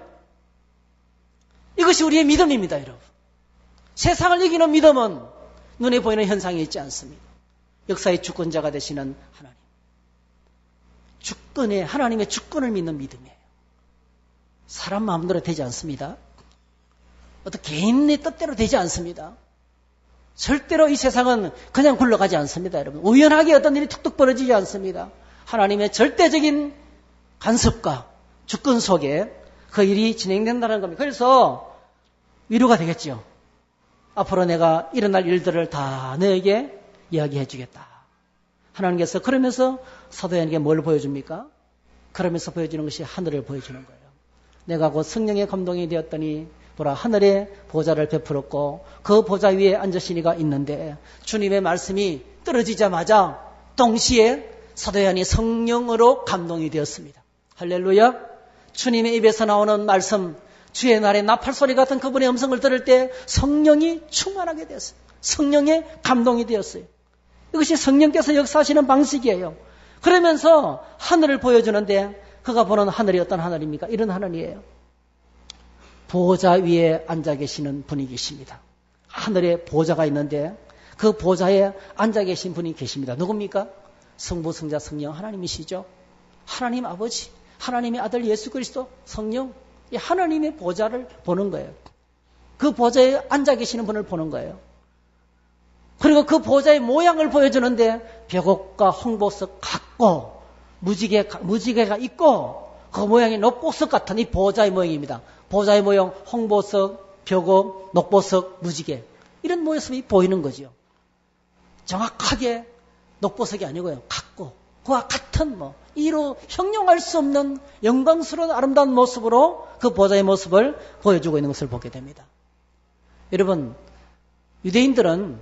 이것이 우리의 믿음입니다, 여러분. 세상을 이기는 믿음은 눈에 보이는 현상이 있지 않습니다. 역사의 주권자가 되시는 하나님. 하나님의 주권을 믿는 믿음이에요. 사람 마음대로 되지 않습니다. 어떤 개인의 뜻대로 되지 않습니다. 절대로 이 세상은 그냥 굴러가지 않습니다, 여러분. 우연하게 어떤 일이 툭툭 벌어지지 않습니다. 하나님의 절대적인 간섭과 주권 속에 그 일이 진행된다는 겁니다. 그래서 위로가 되겠죠. 앞으로 내가 일어날 일들을 다 너에게 이야기해 주겠다. 하나님께서 그러면서 사도행에게 뭘 보여줍니까? 그러면서 보여주는 것이 하늘을 보여주는 거예요. 내가 곧 성령의 감동이 되었더니 보라 하늘에 보좌를 베풀었고 그 보좌 위에 앉으시니가 있는데 주님의 말씀이 떨어지자마자 동시에 사도 요한이 성령으로 감동이 되었습니다. 할렐루야. 주님의 입에서 나오는 말씀, 주의 날에 나팔소리 같은 그분의 음성을 들을 때 성령이 충만하게 되었어요. 성령의 감동이 되었어요. 이것이 성령께서 역사하시는 방식이에요. 그러면서 하늘을 보여주는데 그가 보는 하늘이 어떤 하늘입니까? 이런 하늘이에요. 보좌 위에 앉아 계시는 분이 계십니다. 하늘에 보좌가 있는데 그 보좌에 앉아 계신 분이 계십니다. 누굽니까? 성부, 성자, 성령 하나님이시죠. 하나님 아버지, 하나님의 아들 예수 그리스도, 성령, 이 하나님의 보좌를 보는 거예요. 그 보좌에 앉아 계시는 분을 보는 거예요. 그리고 그 보좌의 모양을 보여주는데 벽옥과 홍보석 같고 무지개가 있고 그 모양이 녹보석 같은 이 보좌의 모양입니다. 보좌의 모양, 홍보석, 벽옥, 녹보석, 무지개 이런 모습이 보이는 거죠. 정확하게 녹보석이 아니고요. 같고 그와 같은 이로 형용할 수 없는 영광스러운 아름다운 모습으로 그 보좌의 모습을 보여주고 있는 것을 보게 됩니다. 여러분, 유대인들은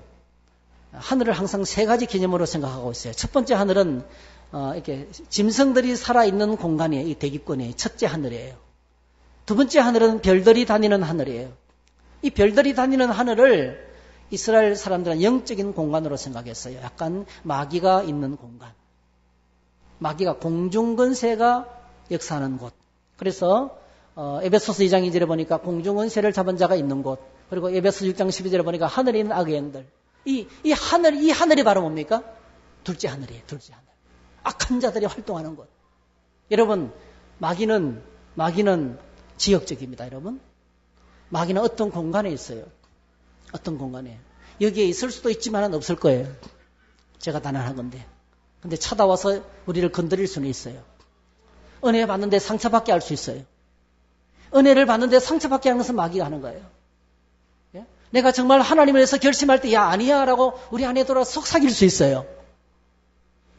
하늘을 항상 세 가지 개념으로 생각하고 있어요. 첫 번째 하늘은 이렇게 짐승들이 살아있는 공간이에요. 이 대기권이 첫째 하늘이에요. 두 번째 하늘은 별들이 다니는 하늘이에요. 이 별들이 다니는 하늘을 이스라엘 사람들은 영적인 공간으로 생각했어요. 약간 마귀가 있는 공간. 마귀가 공중권세가 역사하는 곳. 그래서 에베소서 2장 2절에 보니까 공중권세를 잡은 자가 있는 곳. 그리고 에베소 6장 12절에 보니까 하늘에 있는 악의 영들. 이 하늘이 바로 뭡니까? 둘째 하늘이에요. 둘째 하늘. 악한 자들이 활동하는 곳. 여러분, 마귀는 지역적입니다. 여러분. 마귀는 어떤 공간에 있어요. 어떤 공간에. 여기에 있을 수도 있지만 없을 거예요. 제가 단언한 건데. 근데 찾아와서 우리를 건드릴 수는 있어요. 은혜 받는데 상처받게 할 수 있어요. 은혜를 받는데 상처받게 하는 것은 마귀가 하는 거예요. 예? 내가 정말 하나님을 위해서 결심할 때 아니야 라고 우리 안에 돌아 속삭일 수 있어요.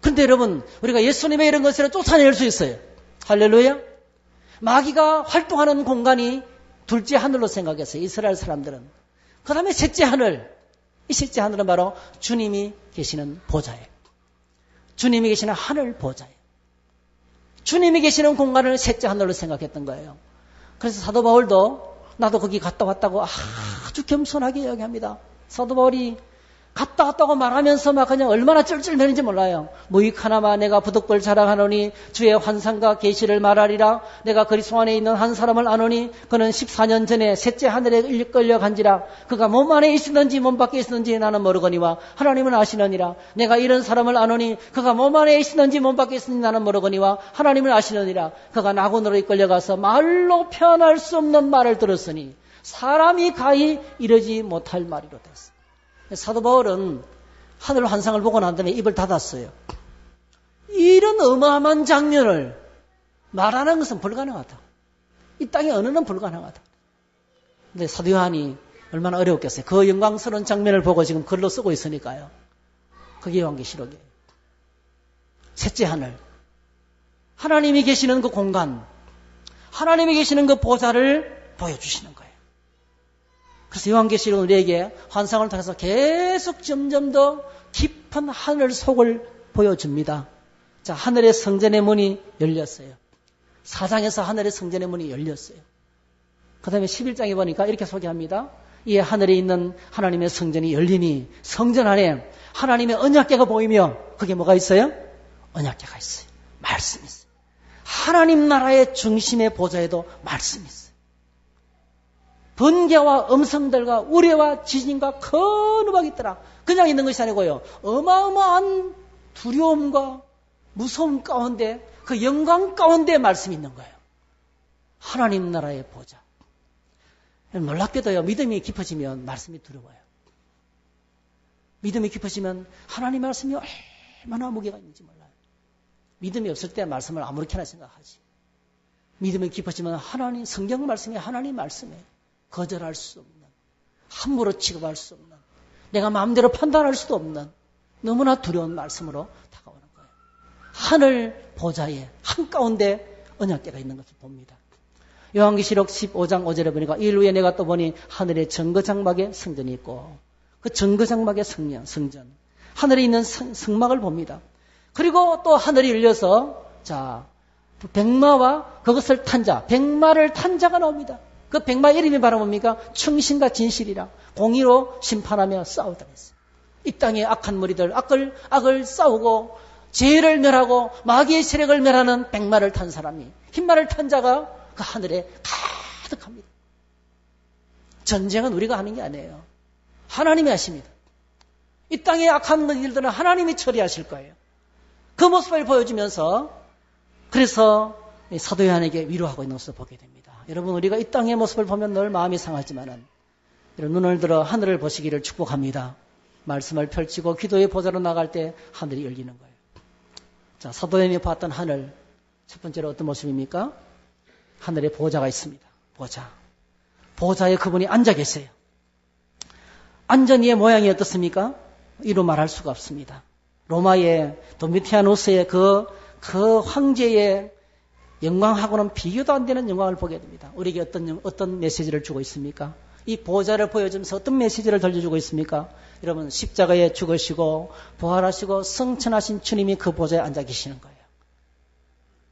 근데 여러분, 우리가 예수님의 이런 것을 쫓아낼 수 있어요. 할렐루야. 마귀가 활동하는 공간이 둘째 하늘로 생각했어요. 이스라엘 사람들은. 그 다음에 셋째 하늘. 이 셋째 하늘은 바로 주님이 계시는 보좌예요. 주님이 계시는 하늘 보좌예요. 주님이 계시는 공간을 셋째 하늘로 생각했던 거예요. 그래서 사도 바울도 나도 거기 갔다 왔다고 아주 겸손하게 이야기합니다. 사도 바울이 갔다 왔다고 말하면서 막 그냥 얼마나 쩔쩔매는지 몰라요. 무익 하나마 내가 부득불 자랑하노니 주의 환상과 계시를 말하리라. 내가 그리스도 안에 있는 한 사람을 아노니 그는 14년 전에 셋째 하늘에 끌려간지라. 그가 몸 안에 있었는지 몸 밖에 있었는지 나는 모르거니와 하나님은 아시느니라. 내가 이런 사람을 아노니 그가 몸 안에 있었는지 몸 밖에 있었는지 나는 모르거니와 하나님은 아시느니라. 그가 나군으로 이끌려가서 말로 표현할 수 없는 말을 들었으니 사람이 가히 이르지 못할 말이로 됐어. 사도 바울은 하늘 환상을 보고 난 다음에 입을 닫았어요. 이런 어마어마한 장면을 말하는 것은 불가능하다. 이 땅의 언어는 불가능하다. 근데 사도 요한이 얼마나 어려웠겠어요. 그 영광스러운 장면을 보고 지금 글로 쓰고 있으니까요. 그게 요한계시록이에요. 셋째 하늘. 하나님이 계시는 그 공간, 하나님이 계시는 그 보좌를 보여주시는 거예요. 그래서 요한계시록은 우리에게 환상을 통해서 계속 점점 더 깊은 하늘 속을 보여줍니다. 자, 하늘의 성전의 문이 열렸어요. 4장에서 하늘의 성전의 문이 열렸어요. 그 다음에 11장에 보니까 이렇게 소개합니다. 이에 하늘에 있는 하나님의 성전이 열리니 성전 안에 하나님의 언약궤가 보이며 그게 뭐가 있어요? 언약궤가 있어요. 말씀이 있어요. 하나님 나라의 중심의 보좌에도 말씀이 있어요. 번개와 음성들과 우레와 지진과 큰 음악이 있더라. 그냥 있는 것이 아니고요. 어마어마한 두려움과 무서움 가운데 그 영광 가운데 말씀이 있는 거예요. 하나님 나라의 보좌. 놀랍게도요. 믿음이 깊어지면 말씀이 두려워요. 믿음이 깊어지면 하나님 말씀이 얼마나 무게가 있는지 몰라요. 믿음이 없을 때 말씀을 아무렇게나 생각하지. 믿음이 깊어지면 하나님 성경 말씀이 하나님 말씀에 거절할 수 없는, 함부로 취급할 수 없는, 내가 마음대로 판단할 수도 없는 너무나 두려운 말씀으로 다가오는 거예요. 하늘 보좌에 한가운데 언약궤가 있는 것을 봅니다. 요한계시록 15장 5절에 보니까 일 후에 내가 또 보니 하늘에 정거장막에 성전이 있고 그 정거장막의 성전 하늘에 있는 성막을 봅니다. 그리고 또 하늘이 열려서 백마와 그것을 탄 자, 백마를 탄 자가 나옵니다. 그 백마 이름이 바로 뭡니까? 충신과 진실이라 공의로 심판하며 싸우다 했어요. 이 땅의 악한 무리들 악을 싸우고 죄를 멸하고 마귀의 세력을 멸하는 백마를 탄 사람이 흰마를 탄 자가 그 하늘에 가득합니다. 전쟁은 우리가 하는 게 아니에요. 하나님이 하십니다. 이 땅의 악한 일들은 하나님이 처리하실 거예요. 그 모습을 보여주면서 그래서 사도 요한에게 위로하고 있는 것을 보게 됩니다. 여러분 우리가 이 땅의 모습을 보면 늘 마음이 상하지만은 눈을 들어 하늘을 보시기를 축복합니다. 말씀을 펼치고 기도의 보좌로 나갈 때 하늘이 열리는 거예요. 자, 사도 요한이 봤던 하늘 첫 번째로 어떤 모습입니까? 하늘에 보좌가 있습니다. 보좌에 그분이 앉아 계세요. 앉은 이의 모양이 어떻습니까? 이루 말할 수가 없습니다. 로마의 도미티아누스의 그 황제의 영광하고는 비교도 안 되는 영광을 보게 됩니다. 우리에게 어떤 메시지를 주고 있습니까? 이 보좌를 보여주면서 어떤 메시지를 들려주고 있습니까? 여러분 십자가에 죽으시고 부활하시고 승천하신 주님이 그 보좌에 앉아 계시는 거예요.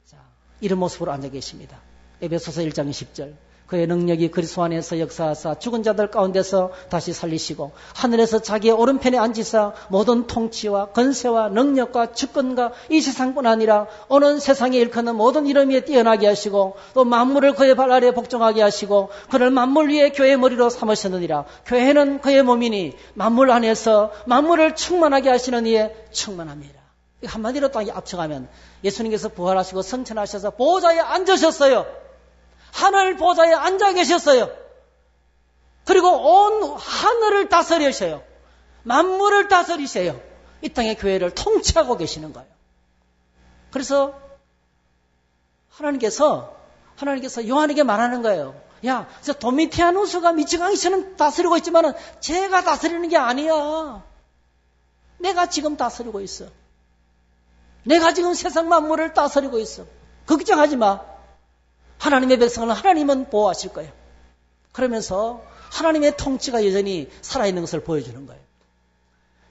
자, 이런 모습으로 앉아 계십니다. 에베소서 1장 10절 그의 능력이 그리스도 안에서 역사하사 죽은 자들 가운데서 다시 살리시고 하늘에서 자기의 오른편에 앉으사 모든 통치와 권세와 능력과 주권과 이 세상뿐 아니라 오는 세상에 일컫는 모든 이름 위에 뛰어나게 하시고 또 만물을 그의 발 아래에 복종하게 하시고 그를 만물 위에 교회의 머리로 삼으셨느니라. 교회는 그의 몸이니 만물 안에서 만물을 충만하게 하시는 이에 충만합니다. 한마디로 딱 합쳐가면 예수님께서 부활하시고 승천하셔서 보좌에 앉으셨어요. 하늘 보좌에 앉아 계셨어요. 그리고 온 하늘을 다스리셔요. 만물을 다스리세요. 이 땅의 교회를 통치하고 계시는 거예요. 그래서 하나님께서 요한에게 말하는 거예요. 야, 도미티아누스가 미치광이처럼 다스리고 있지만은 제가 다스리는 게 아니야. 내가 지금 다스리고 있어. 내가 지금 세상 만물을 다스리고 있어. 걱정하지 마. 하나님의 백성을 하나님은 보호하실 거예요. 그러면서 하나님의 통치가 여전히 살아있는 것을 보여주는 거예요.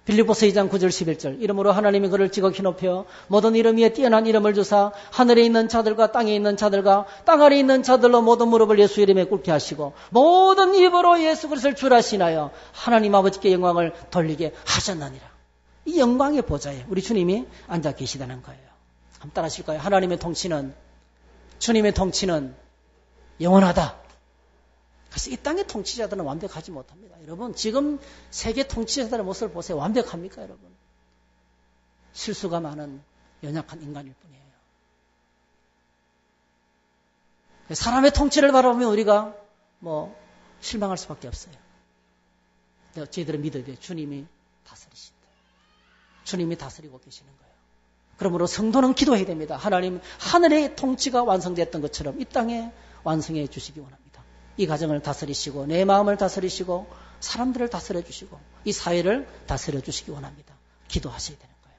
빌립보서 2장 9절 11절 이름으로 하나님이 그를 지극히 높여 모든 이름 위에 뛰어난 이름을 주사 하늘에 있는 자들과 땅에 있는 자들과 땅 아래 있는 자들로 모든 무릎을 예수 이름에 꿇게 하시고 모든 입으로 예수 그리스도를 주라시나요 하나님 아버지께 영광을 돌리게 하셨나니라. 이 영광의 보좌에 우리 주님이 앉아 계시다는 거예요. 한번 따라 하실까요? 하나님의 통치는 주님의 통치는 영원하다. 그래서 이 땅의 통치자들은 완벽하지 못합니다. 여러분 지금 세계 통치자들의 모습을 보세요. 완벽합니까 여러분? 실수가 많은 연약한 인간일 뿐이에요. 사람의 통치를 바라보면 우리가 실망할 수밖에 없어요. 저희들은 믿어야 돼요. 주님이 다스리신다. 주님이 다스리고 계시는 거예요. 그러므로 성도는 기도해야 됩니다. 하나님 하늘의 통치가 완성됐던 것처럼 이 땅에 완성해 주시기 원합니다. 이 가정을 다스리시고 내 마음을 다스리시고 사람들을 다스려 주시고 이 사회를 다스려 주시기 원합니다. 기도하셔야 되는 거예요.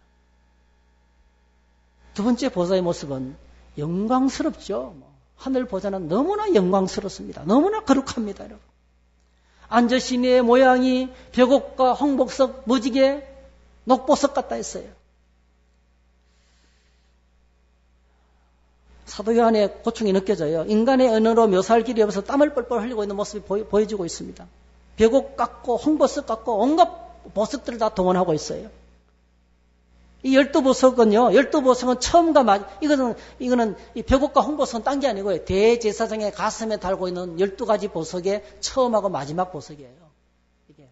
두 번째 보좌의 모습은 영광스럽죠. 하늘 보좌는 너무나 영광스럽습니다. 너무나 거룩합니다. 여러분. 앉으신 이의 모양이 벽옥과 홍복석 무지개 녹보석 같다 했어요. 사도 요한의 고충이 느껴져요. 인간의 언어로 묘사할 길이 없어서 땀을 뻘뻘 흘리고 있는 모습이 보여지고 있습니다. 벽옥 같고 홍보석 같고 온갖 보석들을 다 동원하고 있어요. 이 12보석은요, 12보석은 처음과 이거는 이 벽옥과 홍보석은 딴 게 아니고요. 대제사장의 가슴에 달고 있는 12가지 보석의 처음하고 마지막 보석이에요. 이게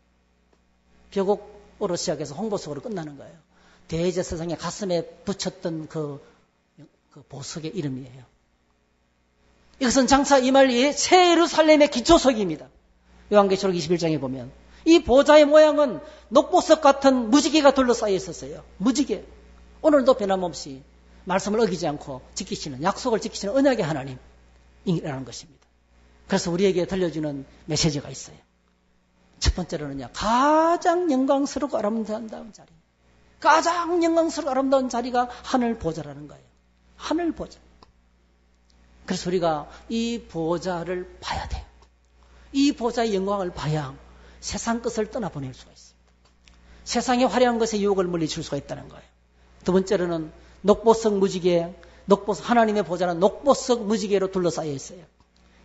벽옥으로 시작해서 홍보석으로 끝나는 거예요. 대제사장의 가슴에 붙였던 그 보석의 이름이에요. 이것은 장차 임할 이 새 예루살렘의 기초석입니다. 요한계시록 21장에 보면 이 보좌의 모양은 녹보석 같은 무지개가 둘러싸여 있었어요. 무지개. 오늘도 변함없이 말씀을 어기지 않고 지키시는, 약속을 지키시는 언약의 하나님이라는 것입니다. 그래서 우리에게 들려주는 메시지가 있어요. 첫 번째로는요, 가장 영광스럽고 아름다운 자리. 가장 영광스럽고 아름다운 자리가 하늘 보좌라는 거예요. 하늘 보좌. 그래서 우리가 이 보좌를 봐야 돼요. 이 보좌의 영광을 봐야 세상 것을 떠나보낼 수가 있습니다. 세상의 화려한 것에 유혹을 물리칠 수가 있다는 거예요. 두 번째로는 녹보석 무지개, 하나님의 보좌는 녹보석 무지개로 둘러싸여 있어요.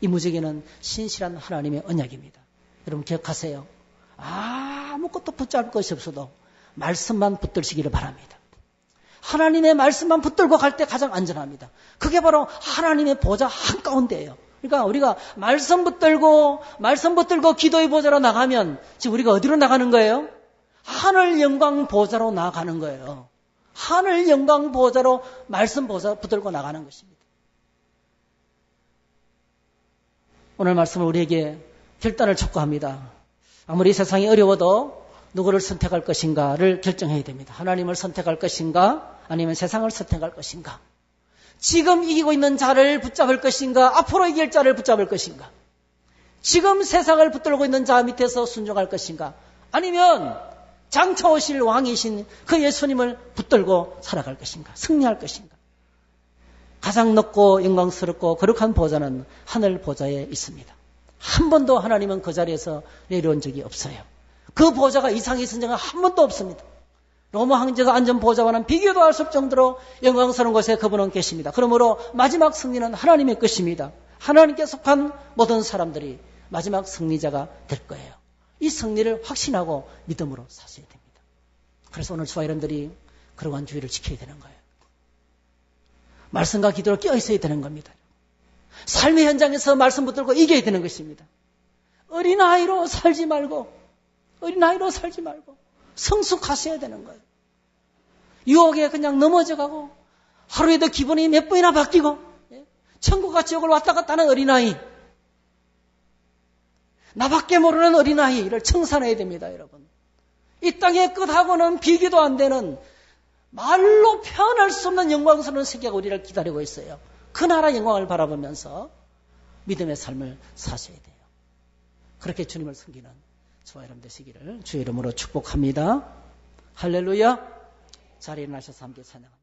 이 무지개는 신실한 하나님의 언약입니다. 여러분 기억하세요. 아무것도 붙잡을 것이 없어도 말씀만 붙들시기를 바랍니다. 하나님의 말씀만 붙들고 갈 때 가장 안전합니다. 그게 바로 하나님의 보좌 한가운데예요. 그러니까 우리가 말씀 붙들고 기도의 보좌로 나가면 지금 우리가 어디로 나가는 거예요? 하늘 영광 보좌로 나가는 거예요. 하늘 영광 보좌로 말씀 보좌 붙들고 나가는 것입니다. 오늘 말씀은 우리에게 결단을 촉구합니다. 아무리 세상이 어려워도 누구를 선택할 것인가를 결정해야 됩니다. 하나님을 선택할 것인가 아니면 세상을 선택할 것인가. 지금 이기고 있는 자를 붙잡을 것인가 앞으로 이길 자를 붙잡을 것인가. 지금 세상을 붙들고 있는 자 밑에서 순종할 것인가 아니면 장차 오실 왕이신 그 예수님을 붙들고 살아갈 것인가 승리할 것인가. 가장 높고 영광스럽고 거룩한 보좌는 하늘 보좌에 있습니다. 한 번도 하나님은 그 자리에서 내려온 적이 없어요. 그 보좌가 이상이 있은 적은 한 번도 없습니다. 로마 황제가 앉은 보좌와는 비교도 할 수 없을 정도로 영광스러운 곳에 그분은 계십니다. 그러므로 마지막 승리는 하나님의 것입니다. 하나님께 속한 모든 사람들이 마지막 승리자가 될 거예요. 이 승리를 확신하고 믿음으로 사셔야 됩니다. 그래서 오늘 저와 여러분들이 그러한 주의를 지켜야 되는 거예요. 말씀과 기도로 끼어 있어야 되는 겁니다. 삶의 현장에서 말씀 붙들고 이겨야 되는 것입니다. 어린아이로 살지 말고 성숙하셔야 되는 거예요. 유혹에 그냥 넘어져가고 하루에도 기분이 몇 번이나 바뀌고 천국과 지옥을 왔다 갔다 하는 어린아이, 나밖에 모르는 어린아이를 청산해야 됩니다. 여러분. 이 땅의 끝하고는 비교도 안 되는 말로 표현할 수 없는 영광스러운 세계가 우리를 기다리고 있어요. 그 나라 영광을 바라보면서 믿음의 삶을 사셔야 돼요. 그렇게 주님을 섬기는 저와 여러분 되시기를 주의 이름으로 축복합니다. 할렐루야. 자리에 일어나셔서 함께 찬양합니다.